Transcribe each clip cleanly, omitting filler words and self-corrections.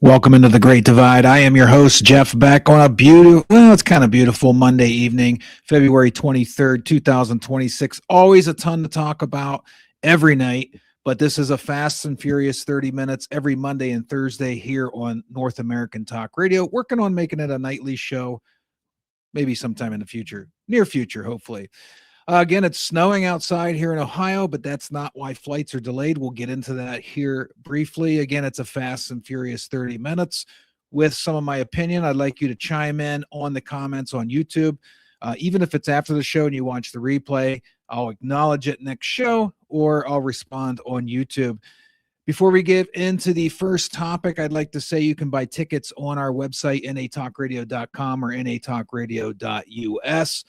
Welcome into the Great Divide. I am your host, Jeff Beck, on a it's kind of beautiful Monday evening, February 23rd, 2026. Always a ton to talk about every night, but this is a fast and furious 30 minutes every Monday and Thursday here on North American Talk Radio. Working on making it a nightly show, maybe sometime in the future, near future, hopefully. Again, it's snowing outside here in Ohio, but that's not why flights are delayed. We'll get into that here briefly. Again, it's a fast and furious 30 minutes with some of my opinion. I'd like you to chime in on the comments on YouTube. Even if it's after the show and you watch the replay, I'll acknowledge it next show or I'll respond on YouTube. Before we get into the first topic, I'd like to say you can buy tickets on our website, natalkradio.com or natalkradio.us.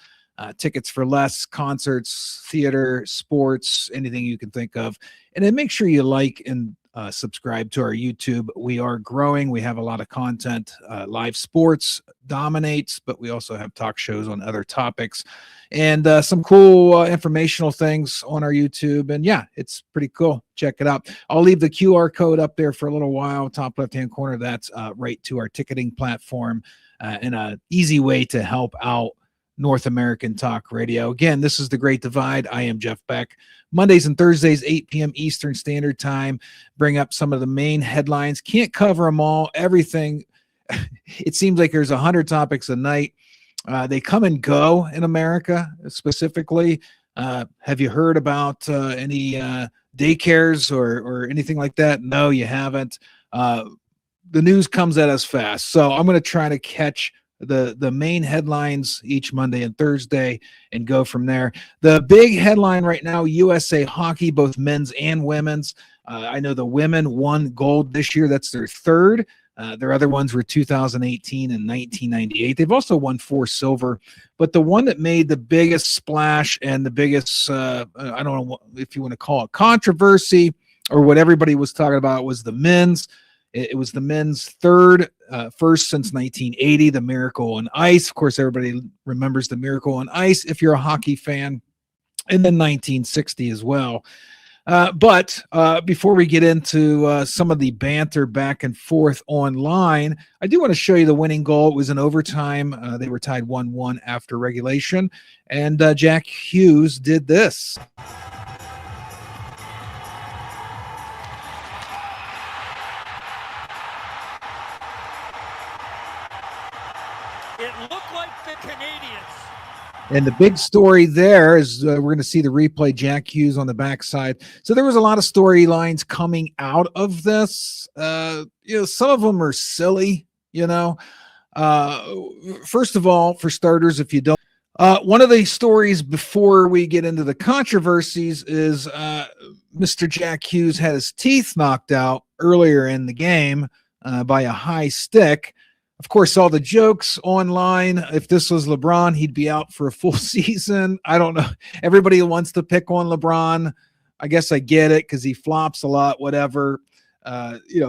Tickets for less, concerts, theater, sports, anything you can think of. And then make sure you like and subscribe to our YouTube. We are growing. We have a lot of content. Live sports dominates, but we also have talk shows on other topics and some cool informational things on our YouTube. And yeah, it's pretty cool. Check it out. I'll leave the QR code up there for a little while, top left-hand corner. That's right to our ticketing platform and an easy way to help out North American Talk Radio. Again, this is The Great Divide. I am Jeff Beck. Mondays and Thursdays, 8 p.m. Eastern Standard Time. Bring up some of the main headlines. Can't cover them all. Everything. It seems like there's 100 topics a night. They come and go in America, specifically. Have you heard about any daycares or anything like that? No, you haven't. The news comes at us fast. So I'm going to try to catch the main headlines each Monday and Thursday and go from there. The big headline right now, USA hockey, both men's and women's. I know the women won gold this year. That's their third. Their other ones were 2018 and 1998. They've also won 4 silver. But the one that made the biggest splash and the biggest, I don't know if you want to call it controversy or what everybody was talking about, was the men's. It was the men's first since 1980, the Miracle on Ice. Of course, everybody remembers the Miracle on Ice if you're a hockey fan, and then 1960 as well. But before we get into some of the banter back and forth online, I do want to show you the winning goal. It was in overtime. They were tied 1-1 after regulation, and Jack Hughes did this. And the big story there is we're going to see the replay, Jack Hughes on the backside. So there was a lot of storylines coming out of this. Some of them are silly, First of all, for starters, if you don't, one of the stories before we get into the controversies is Mr. Jack Hughes had his teeth knocked out earlier in the game by a high stick. Of course, all the jokes online, if this was LeBron, he'd be out for a full season. I don't know. Everybody wants to pick on LeBron. I guess I get it because he flops a lot, whatever.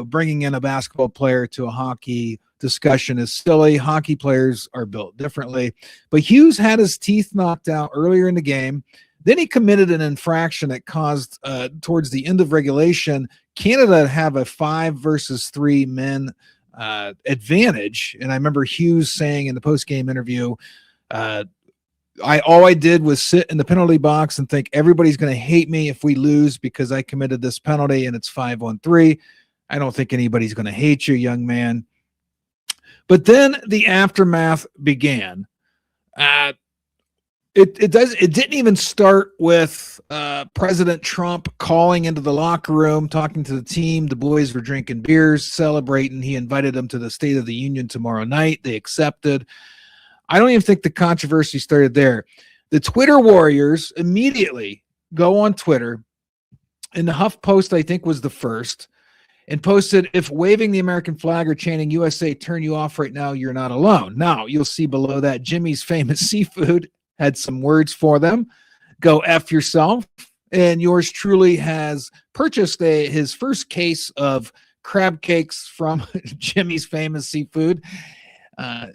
Bringing in a basketball player to a hockey discussion is silly. Hockey players are built differently. But Hughes had his teeth knocked out earlier in the game. Then he committed an infraction that caused, towards the end of regulation, Canada to have a 5-versus-3 men advantage. And I remember Hughes saying in the post-game interview, all I did was sit in the penalty box and think everybody's going to hate me if we lose because I committed this penalty and it's 5-on-3. I don't think anybody's going to hate you, young man. But then the aftermath began. It didn't even start with President Trump calling into the locker room, talking to the team. The boys were drinking beers, celebrating. He invited them to the State of the Union tomorrow night. They accepted. I don't even think the controversy started there. The Twitter warriors immediately go on Twitter, and the HuffPost, I think, was the first, and posted, "If waving the American flag or chanting USA turn you off right now, you're not alone." Now, you'll see below that Jimmy's Famous Seafood had some words for them. Go F yourself. And yours truly has purchased his first case of crab cakes from Jimmy's Famous Seafood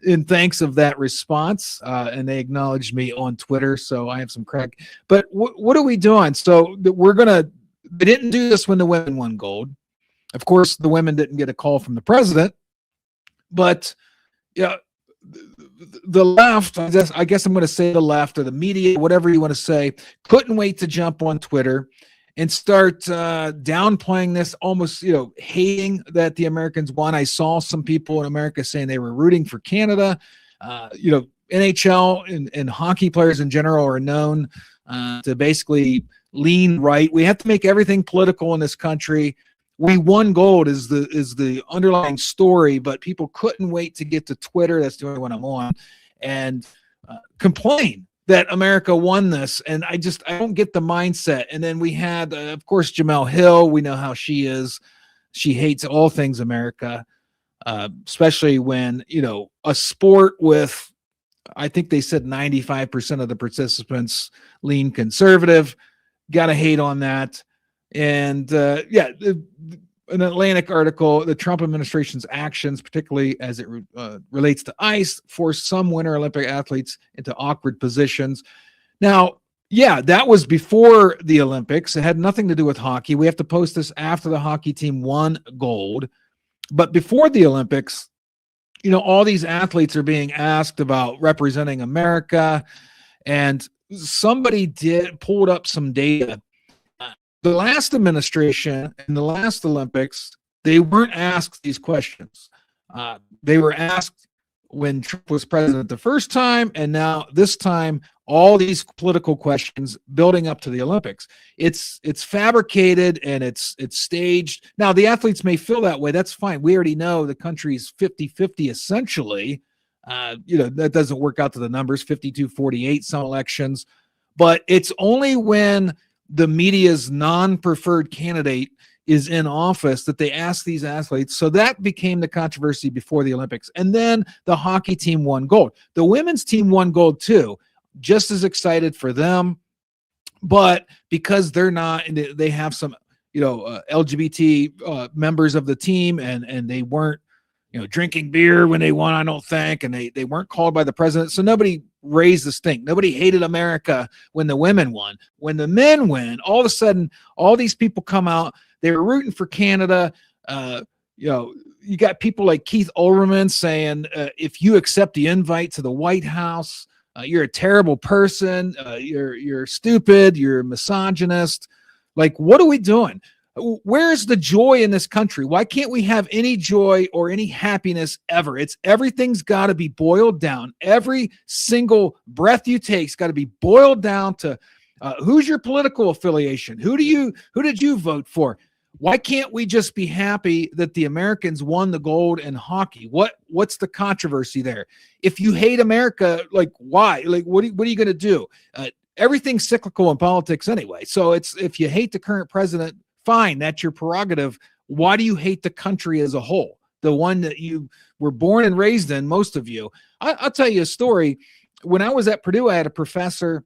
in thanks of that response. And they acknowledged me on Twitter, so I have some crack. But what are we doing? So they didn't do this when the women won gold. Of course, the women didn't get a call from the president But yeah, the left, I guess I'm going to say the left or the media, whatever you want to say, couldn't wait to jump on Twitter and start downplaying this, almost, hating that the Americans won. I saw some people in America saying they were rooting for Canada. NHL and hockey players in general are known to basically lean right. We have to make everything political in this country. We won gold is the underlying story, but people couldn't wait to get to Twitter. That's the only one I'm on, and complain that America won this. And I don't get the mindset. And then we had, of course, Jamel Hill. We know how she is. She hates all things America, especially when, a sport with, I think they said 95% of the participants lean conservative. Got to hate on that. And an Atlantic article, the Trump administration's actions, particularly as it relates to ice, forced some Winter Olympic athletes into awkward positions. Now, that was before the Olympics. It had nothing to do with hockey. We have to post this after the hockey team won gold. But before the Olympics, all these athletes are being asked about representing America. And somebody pulled up some data. The last administration and the last Olympics, they weren't asked these questions. They were asked when Trump was president the first time, and now this time, all these political questions building up to the Olympics. It's fabricated and it's staged. Now, the athletes may feel that way. That's fine. We already know the country's 50-50 essentially. That doesn't work out to the numbers, 52-48 some elections. But it's only when the media's non-preferred candidate is in office that they ask these athletes. So that became the controversy before the Olympics. And then the hockey team won gold. The women's team won gold too. Just as excited for them. But because they're not, and they have some, LGBT members of the team, and they weren't, drinking beer when they won, I don't think, and they weren't called by the president. So nobody raised the stink. Nobody hated America when the women won. When the men win, all of a sudden, all these people come out. They were rooting for Canada. You got people like Keith Olbermann saying, if you accept the invite to the White House, you're a terrible person. You're stupid. You're a misogynist. Like, what are we doing? Where's the joy in this country? Why can't we have any joy or any happiness ever? Everything's got to be boiled down. Every single breath you take's got to be boiled down to who's your political affiliation? Who did you vote for? Why can't we just be happy that the Americans won the gold in hockey? What's the controversy there? If you hate America, like, why? Like, what are you going to do? Everything's cyclical in politics anyway. So if you hate the current president, fine, that's your prerogative. Why do you hate the country as a whole? The one that you were born and raised in, most of you. I'll tell you a story. When I was at Purdue, I had a professor.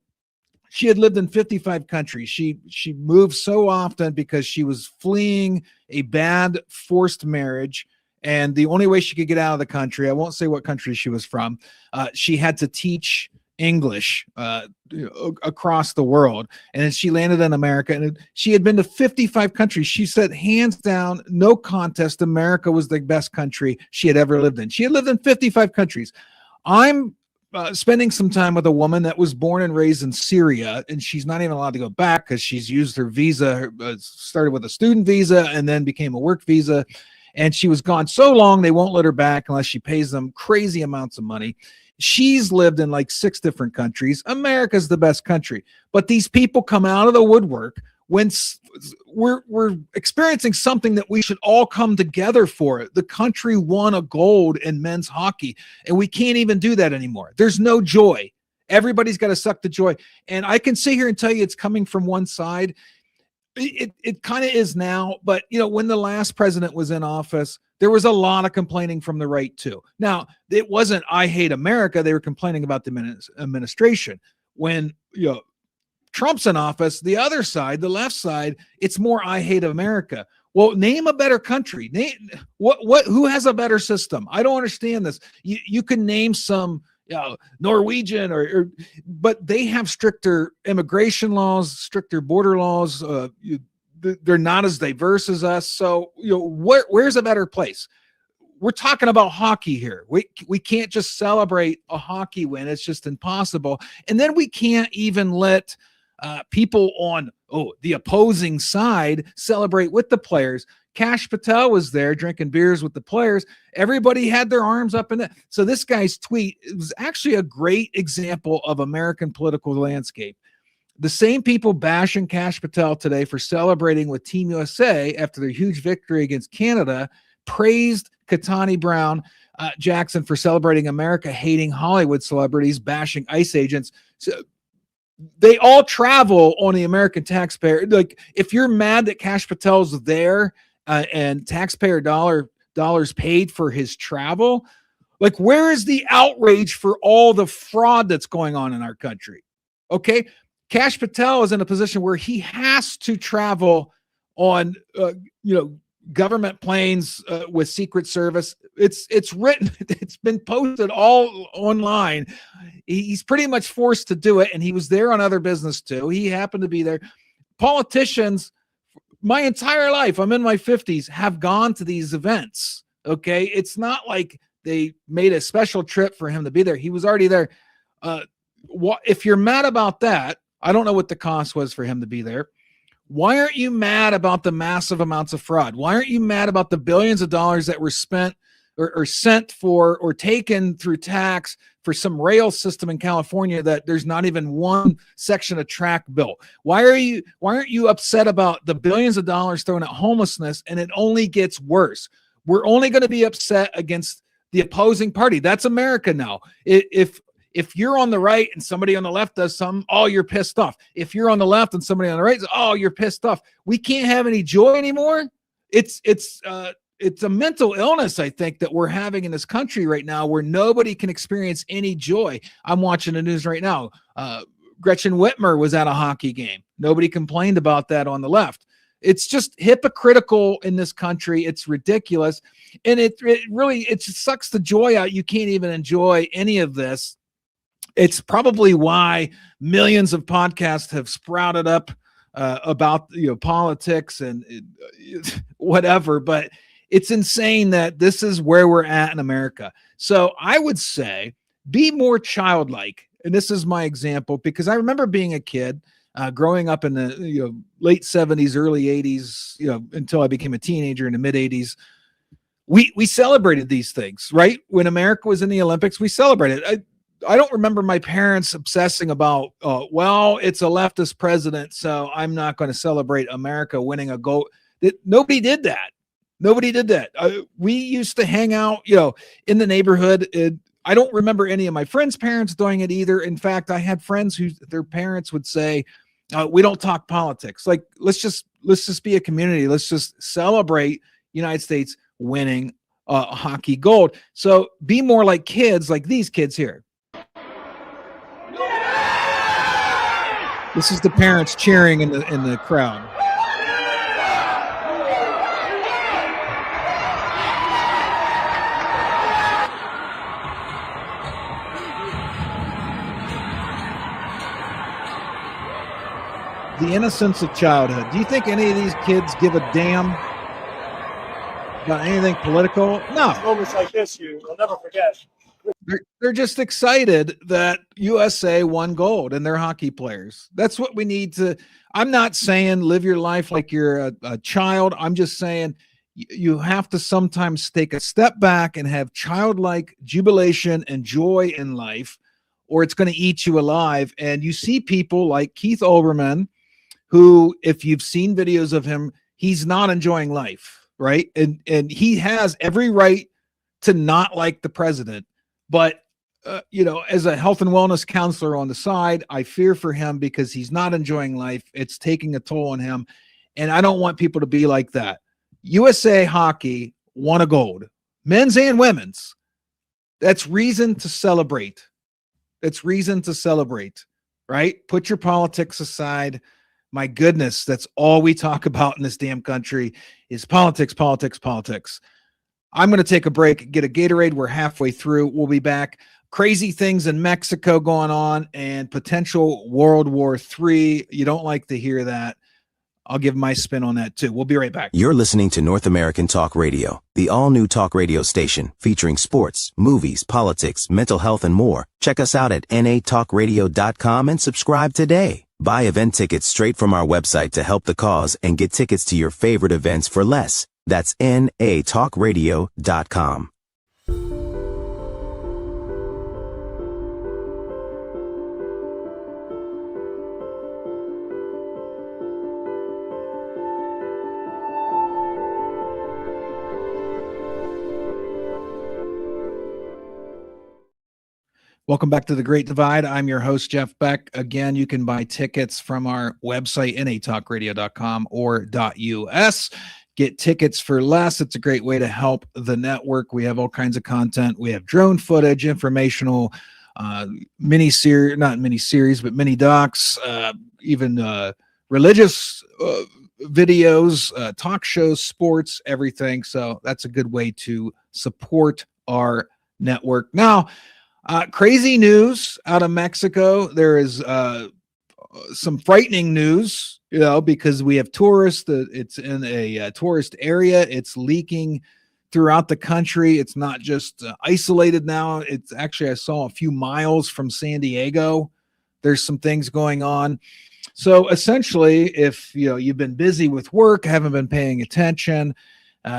She had lived in 55 countries. She moved so often because she was fleeing a bad forced marriage. And the only way she could get out of the country, I won't say what country she was from, she had to teach English across the world. And then she landed in America, and she had been to 55 countries. She said, hands down, no contest, America was the best country she had ever lived in. She had lived in 55 countries. I'm spending some time with a woman that was born and raised in Syria, and she's not even allowed to go back because she's used her visa, started with a student visa and then became a work visa. And she was gone so long, they won't let her back unless she pays them crazy amounts of money. She's lived in like 6 different countries. America's the best country. But these people come out of the woodwork when we're experiencing something that we should all come together for. The country won a gold in men's hockey, and we can't even do that anymore. There's no joy. Everybody's got to suck the joy. And I can sit here and tell you it's coming from one side. It kind of is now, but when the last president was in office, there was a lot of complaining from the right too. Now, it wasn't I hate America. They were complaining about the administration. When Trump's in office, the other side, the left side, it's more I hate America. Well, name a better country. Who has a better system? I don't understand this. You can name some Norwegian but they have stricter immigration laws, stricter border laws. They're not as diverse as us. So, where's a better place? we're talking about hockey here. We can't just celebrate a hockey win. It's just impossible. And then we can't even let people on the opposing side celebrate with the players. Kash Patel was there drinking beers with the players. Everybody had their arms up in it. So this guy's tweet was actually a great example of American political landscape. The same people bashing Kash Patel today for celebrating with Team USA after their huge victory against Canada praised Katani Brown Jackson for celebrating America, hating Hollywood celebrities, bashing ICE agents. So they all travel on the American taxpayer. Like, if you're mad that Kash Patel's there and taxpayer dollars paid for his travel, like, where is the outrage for all the fraud that's going on in our country? Okay, Kash Patel is in a position where he has to travel on, government planes with Secret Service. It's written, it's been posted all online. He's pretty much forced to do it, and he was there on other business too. He happened to be there. Politicians, my entire life, I'm in my 50s, have gone to these events. Okay, it's not like they made a special trip for him to be there. He was already there. If you're mad about that, I don't know what the cost was for him to be there. Why aren't you mad about the massive amounts of fraud? Why aren't you mad about the billions of dollars that were spent or sent for or taken through tax for some rail system in California that there's not even one section of track built? Why aren't you upset about the billions of dollars thrown at homelessness, and it only gets worse? We're only going to be upset against the opposing party. That's America now. If you're on the right and somebody on the left does something, you're pissed off. If you're on the left and somebody on the right, you're pissed off. We can't have any joy anymore. It's a mental illness, I think, that we're having in this country right now, where nobody can experience any joy. I'm watching the news right now. Gretchen Whitmer was at a hockey game. Nobody complained about that on the left. It's just hypocritical in this country. It's ridiculous. And it really just sucks the joy out. You can't even enjoy any of this. It's probably why millions of podcasts have sprouted up about politics and whatever. But it's insane that this is where we're at in America. So I would say be more childlike. And this is my example, because I remember being a kid, growing up in the late 70s, early 80s, until I became a teenager in the mid 80s. We celebrated these things, right? When America was in the Olympics, we celebrated. I don't remember my parents obsessing about, it's a leftist president, so I'm not going to celebrate America winning a gold. Nobody did that. Nobody did that. We used to hang out, in the neighborhood. I don't remember any of my friends' parents doing it either. In fact, I had friends who their parents would say, we don't talk politics. Like, let's just be a community. Let's just celebrate United States winning hockey gold. So be more like kids, like these kids here. This is the parents cheering in the crowd. The innocence of childhood. Do you think any of these kids give a damn about anything political? No. Moments like this, you'll never forget. They're just excited that USA won gold and they're hockey players. That's what we need to. I'm not saying live your life like you're a child. I'm just saying you have to sometimes take a step back and have childlike jubilation and joy in life, or it's going to eat you alive. And you see people like Keith Olbermann, who, if you've seen videos of him, he's not enjoying life, right? And he has every right to not like the president. But, as a health and wellness counselor on the side, I fear for him because he's not enjoying life. It's taking a toll on him. And I don't want people to be like that. USA Hockey won a gold, men's and women's. That's reason to celebrate. That's reason to celebrate, right? Put your politics aside. My goodness, that's all we talk about in this damn country is politics, politics, politics. I'm going to take a break, get a Gatorade. We're halfway through. We'll be back. Crazy things in Mexico going on and potential World War III. You don't like to hear that. I'll give my spin on that too. We'll be right back. You're listening to North American Talk Radio, the all-new talk radio station featuring sports, movies, politics, mental health, and more. Check us out at natalkradio.com and subscribe today. Buy event tickets straight from our website to help the cause and get tickets to your favorite events for less. That's natalkradio.com. Welcome back to The Great Divide. I'm your host, Jeff Beck. Again, you can buy tickets from our website, natalkradio.com or .us. Get tickets for less. It's a great way to help the network. We have all kinds of content. We have drone footage, informational mini-series, not mini-series, but mini-docs, even religious videos, talk shows, sports, everything. So that's a good way to support our network. Now, crazy news out of Mexico. There is some frightening news, because we have tourists. It's in a tourist area. It's leaking throughout the country. It's not just isolated now. It's actually, I saw a few miles from San Diego. There's some things going on. So essentially, if you've been busy with work, haven't been paying attention,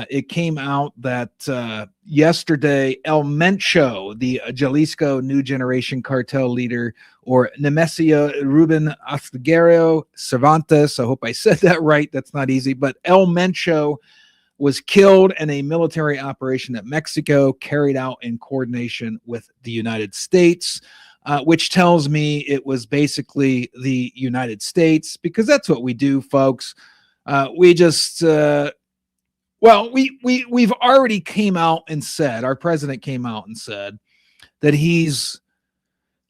it came out that yesterday, El Mencho, the Jalisco New Generation cartel leader, or Nemesio Ruben Astiguero Cervantes, I hope I said that right. That's not easy. But El Mencho was killed in a military operation that Mexico carried out in coordination with the United States, which tells me it was basically the United States, because that's what we do, folks. We just... Well, we've already came out and said, our president came out and said that he's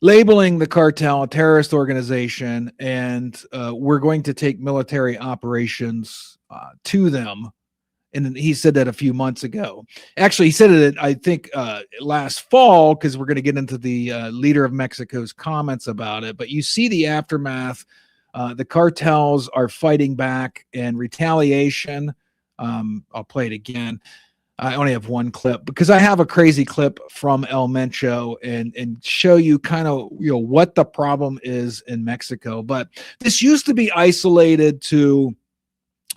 labeling the cartel a terrorist organization, and we're going to take military operations to them. And he said that a few months ago. Actually, he said it, I think, last fall, because we're going to get into the leader of Mexico's comments about it. But you see the aftermath. The cartels are fighting back in retaliation. I'll play it again. I only have one clip because I have a crazy clip from El Mencho and show you kind of what the problem is in Mexico. But this used to be isolated to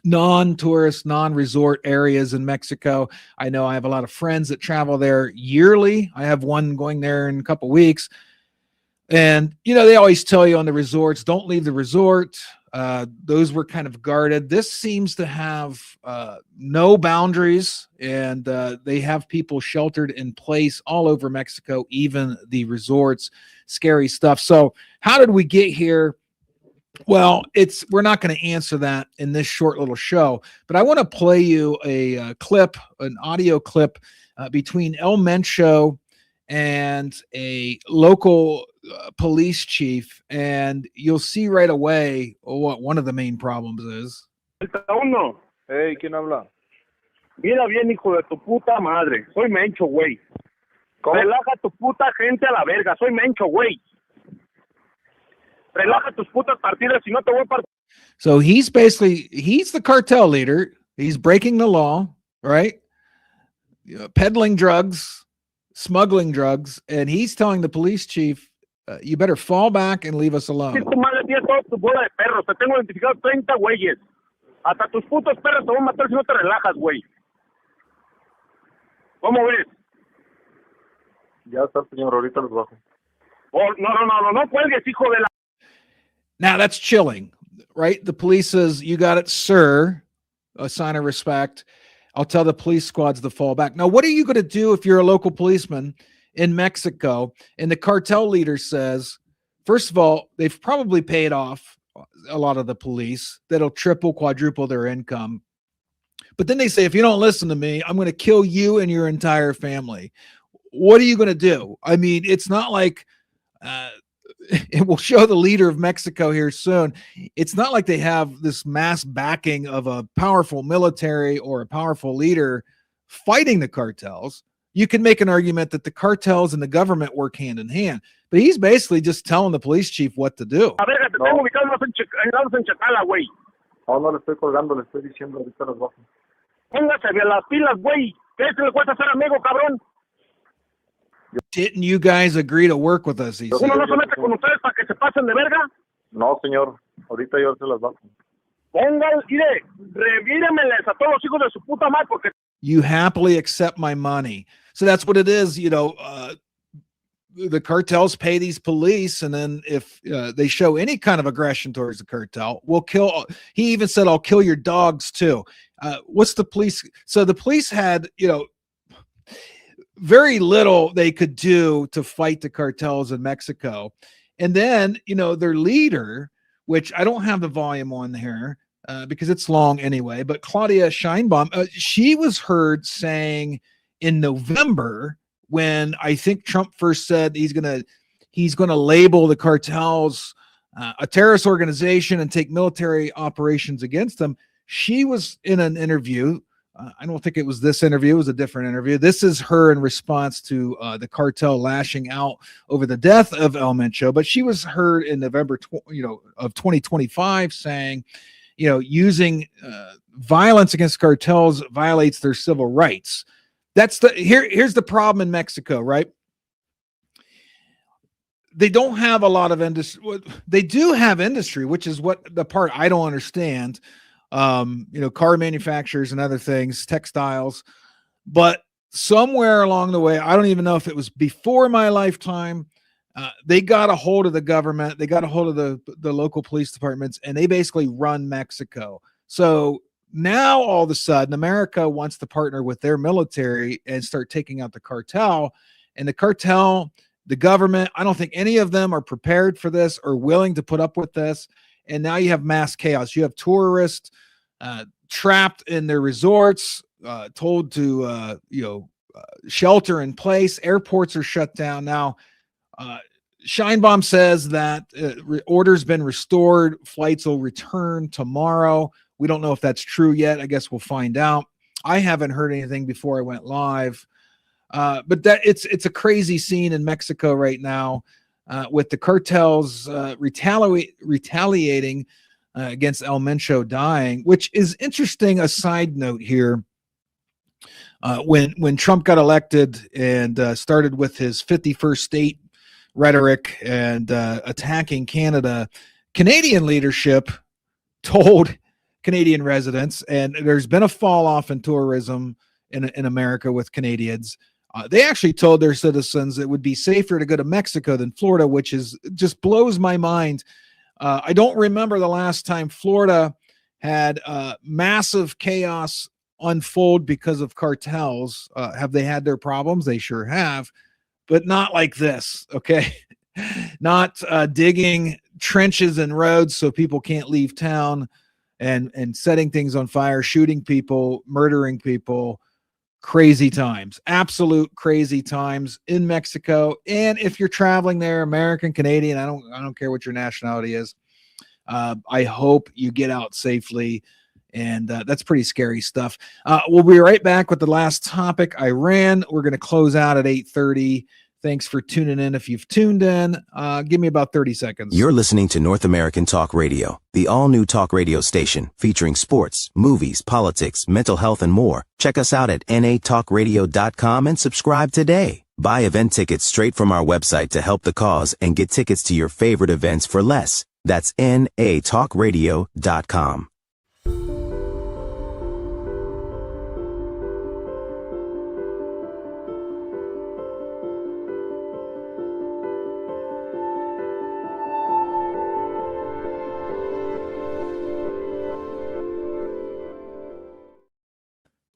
non-tourist, non-resort areas in Mexico. I know I have a lot of friends that travel there yearly. I have one going there in a couple weeks. And, they always tell you on the resorts, don't leave the resort. Those were kind of guarded. This seems to have no boundaries, and they have people sheltered in place all over Mexico, even the resorts. Scary stuff. So how did we get here? Well, we're not going to answer that in this short little show, but I want to play you a clip, an audio clip between El Mencho and a local police chief, and you'll see right away what one of the main problems is. Uno. Hey, ¿quién habla? Mira bien, hijo de tu puta madre. Soy Mencho, güey. Relaja tu puta gente a la verga. Soy Mencho, güey. Relaja tus putas partidas, si no te voy a partir. So he's the cartel leader. He's breaking the law, right? Peddling drugs, smuggling drugs, and he's telling the police chief, you better fall back and leave us alone. Si tu madre tienes toda tu bola de perros, te tengo identificado 30 güeyes. Hasta tus putos perros te van a matar si no te relajas, güey. ¿Cómo ves? Ya está, señor, ahorita los bajo. Oh, no cuelgues, hijo de la... Now that's chilling, right? The police says, you got it, sir. A sign of respect. I'll tell the police squads to fall back. Now, what are you going to do if you're a local policeman in Mexico and the cartel leader says, first of all, they've probably paid off a lot of the police that'll triple, quadruple their income. But then they say, if you don't listen to me, I'm going to kill you and your entire family. What are you going to do? I mean, it's not like it will show the leader of Mexico here soon. It's not like they have this mass backing of a powerful military or a powerful leader fighting the cartels. You can make an argument that the cartels and the government work hand in hand, but he's basically just telling the police chief what to do. A ver, te tengo ubicados en Chacala, güey. No, no le estoy colgando, le estoy diciendo, ahorita las bajo. Póngase bien las pilas, güey. ¿Qué se le cuesta ser amigo, cabrón? Didn't you guys agree to work with us? He Uno said. no se mete con ustedes para que se pasen de verga. No, señor, ahorita yo se las bajo. Pongan, mire, revíremeles a todos los hijos de su puta madre porque You happily accept my money. So that's what it is. The cartels pay these police, and then if they show any kind of aggression towards the cartel, we'll kill. He even said, "I'll kill your dogs too." What's the police? So the police had, very little they could do to fight the cartels in Mexico, and then their leader, which I don't have the volume on here because it's long anyway, but Claudia Sheinbaum, she was heard saying in November, when I think Trump first said he's gonna label the cartels a terrorist organization and take military operations against them. She was in an interview. I don't think it was this interview. It was a different interview. This is her in response to the cartel lashing out over the death of El Mencho. But she was heard in November, of 2025 saying, using violence against cartels violates their civil rights. Here's the problem in Mexico, right? They don't have a lot of industry. They do have industry, which is what the part I don't understand. Car manufacturers and other things, textiles, but somewhere along the way, I don't even know if it was before my lifetime, they got a hold of the government, they got a hold of the local police departments, and they basically run Mexico. So now all of a sudden America wants to partner with their military and start taking out the cartel, and the cartel, the government, I don't think any of them are prepared for this or willing to put up with this. And now you have mass chaos. You have tourists trapped in their resorts, told to shelter in place. Airports are shut down now. Sheinbaum says that order's been restored. Flights will return tomorrow. We don't know if that's true yet. I guess we'll find out. I haven't heard anything before I went live. But that it's a crazy scene in Mexico right now, with the cartels retaliating against El Mencho dying, which is interesting. A side note here: when Trump got elected and started with his 51st state rhetoric and attacking Canada, Canadian leadership told Canadian residents, and there's been a fall off in tourism in America with Canadians. They actually told their citizens it would be safer to go to Mexico than Florida, which just blows my mind. I don't remember the last time Florida had massive chaos unfold because of cartels. Have they had their problems? They sure have, but not like this, okay? Not digging trenches and roads so people can't leave town and setting things on fire, shooting people, murdering people. Crazy times, absolute crazy times in Mexico. And if you're traveling there, American, Canadian, I don't care what your nationality is. I hope you get out safely. And that's pretty scary stuff. We'll be right back with the last topic, Iran. We're going to close out at 8:30. Thanks for tuning in. If you've tuned in, give me about 30 seconds. You're listening to North American Talk Radio, the all-new talk radio station featuring sports, movies, politics, mental health, and more. Check us out at natalkradio.com and subscribe today. Buy event tickets straight from our website to help the cause and get tickets to your favorite events for less. That's natalkradio.com.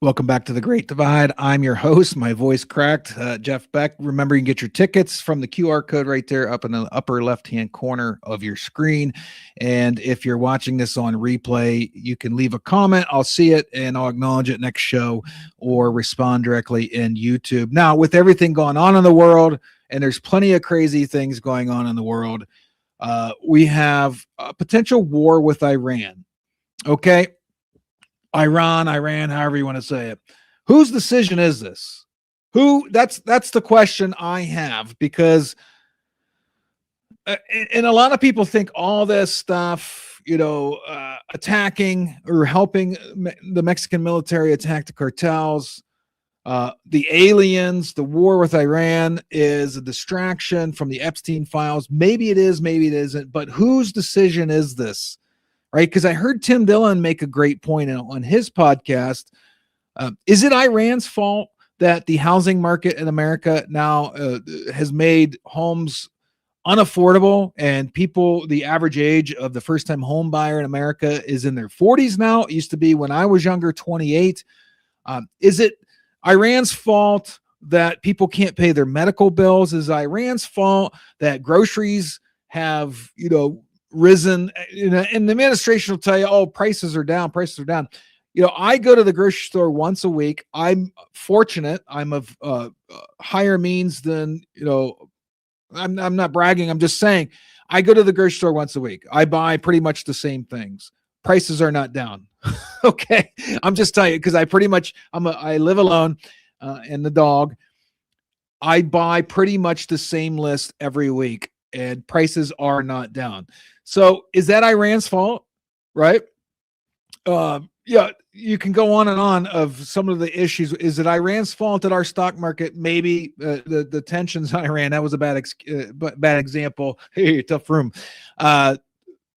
Welcome back to The Great Divide. I'm your host. My voice cracked, Jeff Beck. Remember, you can get your tickets from the QR code right there up in the upper left-hand corner of your screen. And if you're watching this on replay, you can leave a comment. I'll see it and I'll acknowledge it next show or respond directly in YouTube. Now, with everything going on in the world, and there's plenty of crazy things going on in the world, we have a potential war with Iran. Okay? Iran, however you want to say it. Whose decision is this? That's the question I have, because and a lot of people think all this stuff, attacking or helping the Mexican military attack the cartels. The aliens, the war with Iran is a distraction from the Epstein files. Maybe it is, maybe it isn't. But whose decision is this? Right? Because I heard Tim Dillon make a great point on his podcast. Is it Iran's fault that the housing market in America now has made homes unaffordable, and people, the average age of the first-time home buyer in America is in their 40s now? It used to be, when I was younger, 28. Is it Iran's fault that people can't pay their medical bills? Is Iran's fault that groceries have, risen? And the administration will tell you, oh, prices are down. I go to the grocery store once a week. I'm fortunate. I'm of higher means than, I'm not bragging. I'm just saying I go to the grocery store once a week. I buy pretty much the same things. Prices are not down. Okay. I'm just telling you, because I live alone and the dog. I buy pretty much the same list every week, and prices are not down. So is that Iran's fault? Right? Yeah, you can go on and on of some of the issues. Is it Iran's fault that our stock market, maybe the tensions in Iran? That was a bad example. Hey, tough room.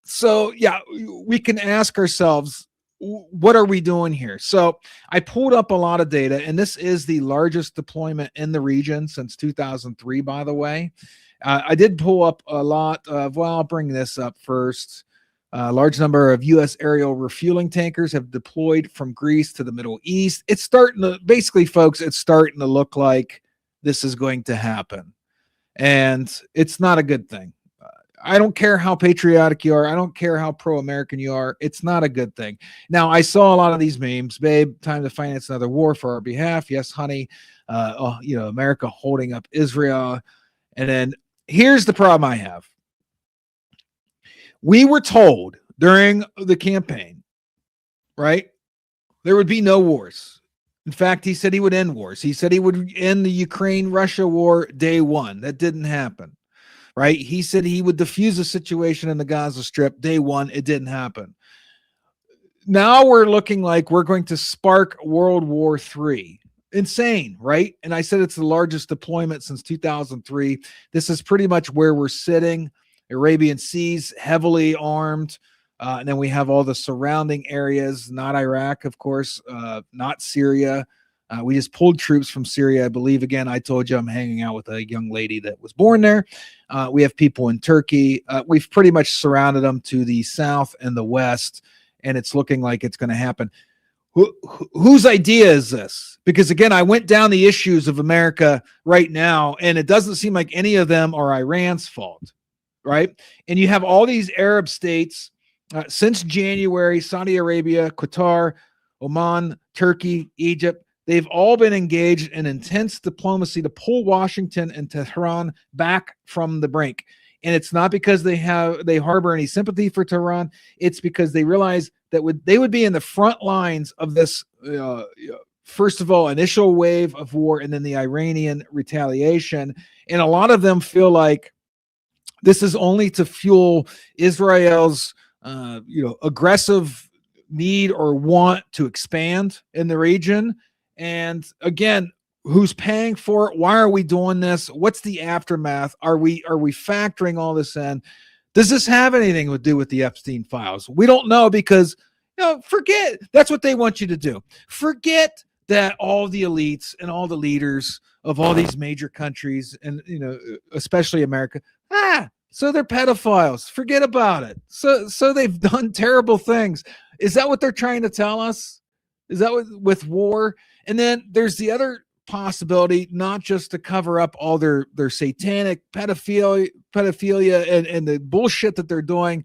So yeah, we can ask ourselves, what are we doing here? So I pulled up a lot of data, and this is the largest deployment in the region since 2003, by the way. I did pull up a lot of, I'll bring this up first. A large number of U.S. aerial refueling tankers have deployed from Greece to the Middle East. It's starting to look like this is going to happen. And it's not a good thing. I don't care how patriotic you are. I don't care how pro-American you are. It's not a good thing. Now, I saw a lot of these memes. Babe, time to finance another war for our behalf. Yes, honey. America holding up Israel. And then here's the problem I have. We were told during the campaign, right, there would be no wars. In fact, he said he would end wars. He said he would end the Ukraine-Russia war day one. That didn't happen, right? He said he would defuse the situation in the Gaza Strip day one. It didn't happen. Now we're looking like we're going to spark World War III. Insane, right? And I said it's the largest deployment since 2003. This is pretty much where we're sitting. Arabian Seas, heavily armed. And then we have all the surrounding areas, not Iraq, of course, not Syria. We just pulled troops from Syria. I believe, again, I told you I'm hanging out with a young lady that was born there. We have people in Turkey. We've pretty much surrounded them to the south and the west, and it's looking like it's going to happen. Whose idea is this? Because, again, I went down the issues of America right now, and it doesn't seem like any of them are Iran's fault. Right? And you have all these Arab states since January: Saudi Arabia, Qatar, Oman, Turkey, Egypt. They've all been engaged in intense diplomacy to pull Washington and Tehran back from the brink. And it's not because they harbor any sympathy for Tehran. It's because they realize that they would be in the front lines of this, first of all, initial wave of war, and then the Iranian retaliation. And a lot of them feel like this is only to fuel Israel's, aggressive need or want to expand in the region. And again, who's paying for it? Why are we doing this? What's the aftermath? Are we factoring all this in? Does this have anything to do with the Epstein files? We don't know, because forget. That's what they want you to do. Forget that all the elites and all the leaders of all these major countries, and especially America, so they're pedophiles. Forget about it. So they've done terrible things. Is that what they're trying to tell us? Is that with war? And then there's the other possibility, not just to cover up all their satanic pedophilia and the bullshit that they're doing.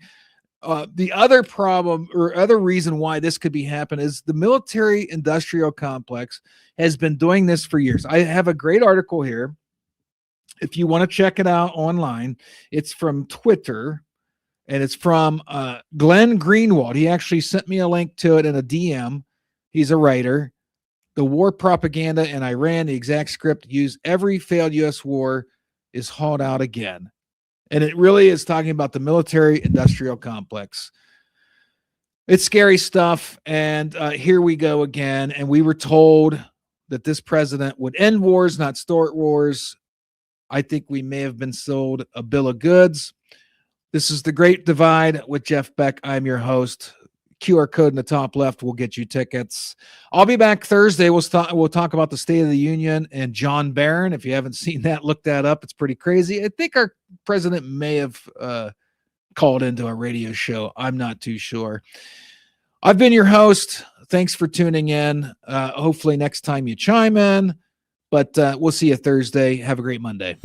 The other problem, or other reason why this could be happening, is the military industrial complex has been doing this for years. I have a great article here. If you want to check it out online, it's from Twitter, and it's from Glenn Greenwald. He actually sent me a link to it in a DM. He's a writer. The war propaganda in Iran, the exact script used every failed U.S. war, is hauled out again. And it really is talking about the military industrial complex. It's scary stuff. And here we go again. And we were told that this president would end wars, not start wars. I think we may have been sold a bill of goods. This is The Great Divide with Jeff Beck. I'm your host. QR code in the top left will get you tickets. I'll be back Thursday. We'll talk about the State of the Union and John Barron. If you haven't seen that, look that up. It's pretty crazy. I think our president may have called into a radio show. I'm not too sure. I've been your host. Thanks for tuning in. Hopefully next time you chime in, but we'll see you Thursday. Have a great Monday.